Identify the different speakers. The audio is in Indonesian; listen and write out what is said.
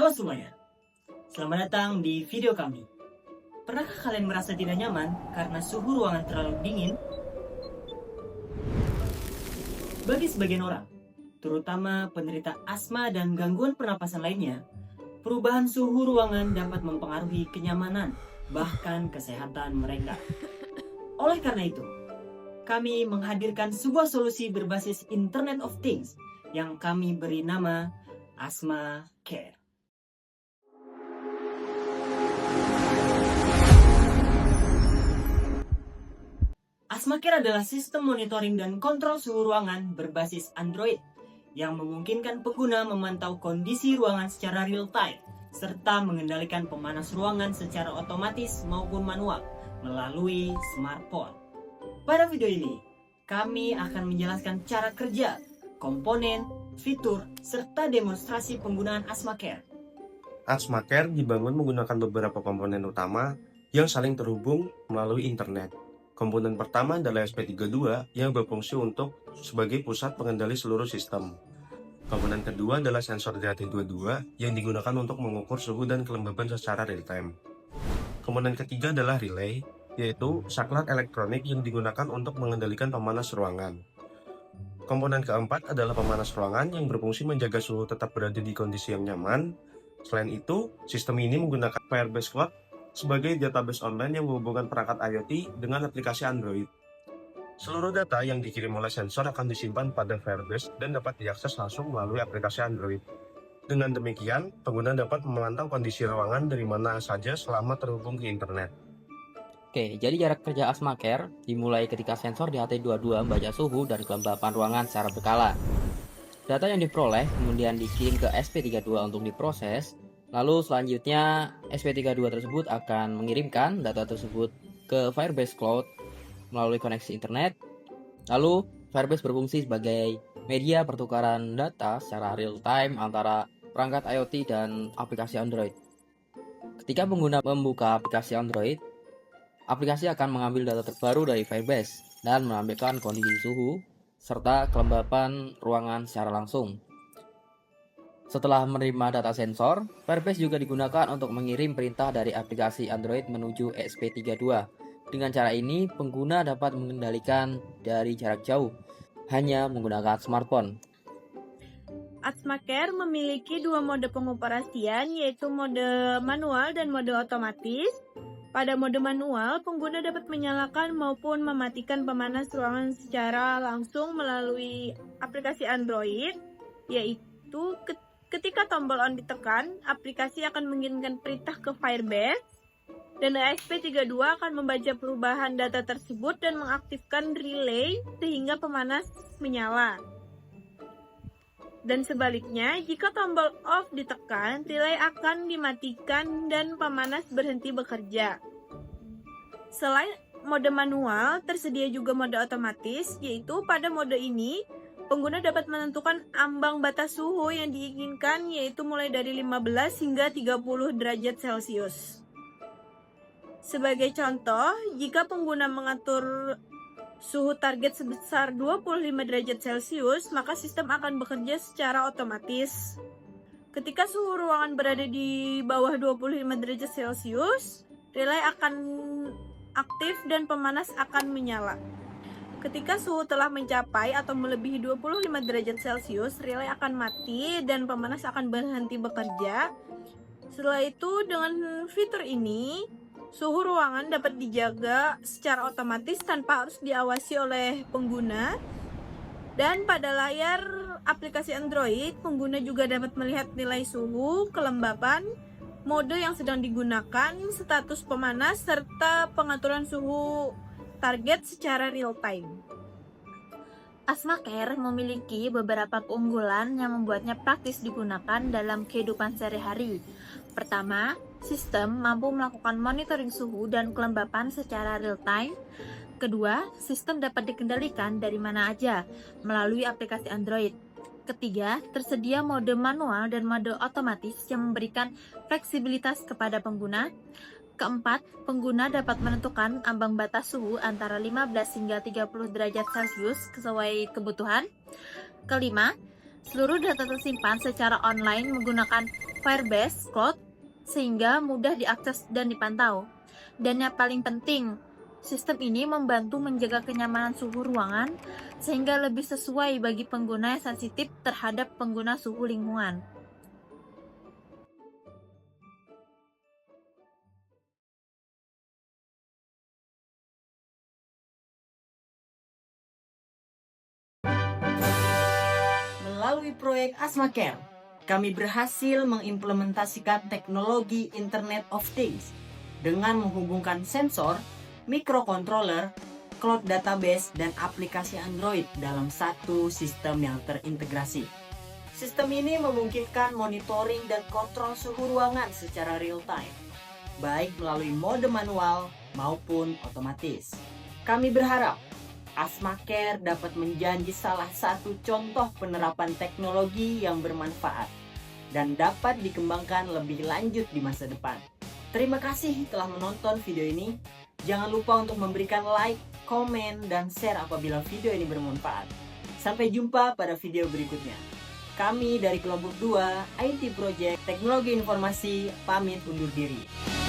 Speaker 1: Halo semuanya, selamat datang di video kami. Pernahkah kalian merasa tidak nyaman karena suhu ruangan terlalu dingin? Bagi sebagian orang, terutama penderita asma dan gangguan pernapasan lainnya, perubahan suhu ruangan dapat mempengaruhi kenyamanan, bahkan kesehatan mereka. Oleh karena itu, kami menghadirkan sebuah solusi berbasis Internet of Things yang kami beri nama Asma Care. Asma Care adalah sistem monitoring dan kontrol suhu ruangan berbasis Android yang memungkinkan pengguna memantau kondisi ruangan secara real time serta mengendalikan pemanas ruangan secara otomatis maupun manual melalui smartphone. Pada video ini, kami akan menjelaskan cara kerja, komponen, fitur, serta demonstrasi penggunaan Asma Care.
Speaker 2: Asma Care dibangun menggunakan beberapa komponen utama yang saling terhubung melalui internet. Komponen pertama adalah SP32 yang berfungsi sebagai pusat pengendali seluruh sistem. Komponen kedua adalah sensor DHT22 yang digunakan untuk mengukur suhu dan kelembaban secara real time. Komponen ketiga adalah relay, yaitu saklar elektronik yang digunakan untuk mengendalikan pemanas ruangan. Komponen keempat adalah pemanas ruangan yang berfungsi menjaga suhu tetap berada di kondisi yang nyaman. Selain itu, sistem ini menggunakan Firebase Cloud sebagai database online yang menghubungkan perangkat IoT dengan aplikasi Android. Seluruh data yang dikirim oleh sensor akan disimpan pada Firebase dan dapat diakses langsung melalui aplikasi Android. Dengan demikian, pengguna dapat memantau kondisi ruangan dari mana saja selama terhubung ke internet.
Speaker 3: Oke, jadi jarak kerja Asma Care dimulai ketika sensor DHT22 membaca suhu dan kelembapan ruangan secara berkala. Data yang diperoleh kemudian dikirim ke SP32 untuk diproses. Lalu selanjutnya SP32 tersebut akan mengirimkan data tersebut ke Firebase Cloud melalui koneksi internet. Lalu Firebase berfungsi sebagai media pertukaran data secara real time antara perangkat IoT dan aplikasi Android. Ketika pengguna membuka aplikasi Android, aplikasi akan mengambil data terbaru dari Firebase dan menampilkan kondisi suhu serta kelembapan ruangan secara langsung. Setelah menerima data sensor, Firebase juga digunakan untuk mengirim perintah dari aplikasi Android menuju SP32. Dengan cara ini, pengguna dapat mengendalikan dari jarak jauh, hanya menggunakan smartphone.
Speaker 4: Asma Care memiliki dua mode pengoperasian, yaitu mode manual dan mode otomatis. Pada mode manual, pengguna dapat menyalakan maupun mematikan pemanas ruangan secara langsung melalui aplikasi Android, yaitu ketika tombol on ditekan, aplikasi akan mengirimkan perintah ke Firebase, dan SP32 akan membaca perubahan data tersebut dan mengaktifkan relay sehingga pemanas menyala. Dan sebaliknya, jika tombol off ditekan, relay akan dimatikan dan pemanas berhenti bekerja. Selain mode manual, tersedia juga mode otomatis, yaitu pada mode ini, pengguna dapat menentukan ambang batas suhu yang diinginkan, yaitu mulai dari 15 hingga 30 derajat Celcius. Sebagai contoh, jika pengguna mengatur suhu target sebesar 25 derajat Celcius, maka sistem akan bekerja secara otomatis. Ketika suhu ruangan berada di bawah 25 derajat Celcius, relay akan aktif dan pemanas akan menyala. Ketika suhu telah mencapai atau melebihi 25 derajat Celcius, relay akan mati dan pemanas akan berhenti bekerja. Setelah itu, dengan fitur ini, suhu ruangan dapat dijaga secara otomatis tanpa harus diawasi oleh pengguna. Dan pada layar aplikasi Android, pengguna juga dapat melihat nilai suhu, kelembapan, mode yang sedang digunakan, status pemanas, serta pengaturan suhu target secara real time.
Speaker 5: Asma Care memiliki beberapa keunggulan yang membuatnya praktis digunakan dalam kehidupan sehari-hari. Pertama, sistem mampu melakukan monitoring suhu dan kelembapan secara real time. Kedua, sistem dapat dikendalikan dari mana aja melalui aplikasi Android. Ketiga, tersedia mode manual dan mode otomatis yang memberikan fleksibilitas kepada pengguna. Keempat, pengguna dapat menentukan ambang batas suhu antara 15 hingga 30 derajat Celcius sesuai kebutuhan. Kelima, seluruh data tersimpan secara online menggunakan Firebase Cloud sehingga mudah diakses dan dipantau. Dan yang paling penting, sistem ini membantu menjaga kenyamanan suhu ruangan sehingga lebih sesuai bagi pengguna yang sensitif terhadap pengguna suhu lingkungan.
Speaker 1: Melalui proyek AsmaCare, kami berhasil mengimplementasikan teknologi Internet of Things dengan menghubungkan sensor, microcontroller, cloud database, dan aplikasi Android dalam satu sistem yang terintegrasi. Sistem ini memungkinkan monitoring dan kontrol suhu ruangan secara real-time, baik melalui mode manual maupun otomatis. Kami berharap AsmaCare dapat menjadi salah satu contoh penerapan teknologi yang bermanfaat dan dapat dikembangkan lebih lanjut di masa depan. Terima kasih telah menonton video ini. Jangan lupa untuk memberikan like, komen, dan share apabila video ini bermanfaat. Sampai jumpa pada video berikutnya. Kami dari kelompok 2 IT Project Teknologi Informasi pamit undur diri.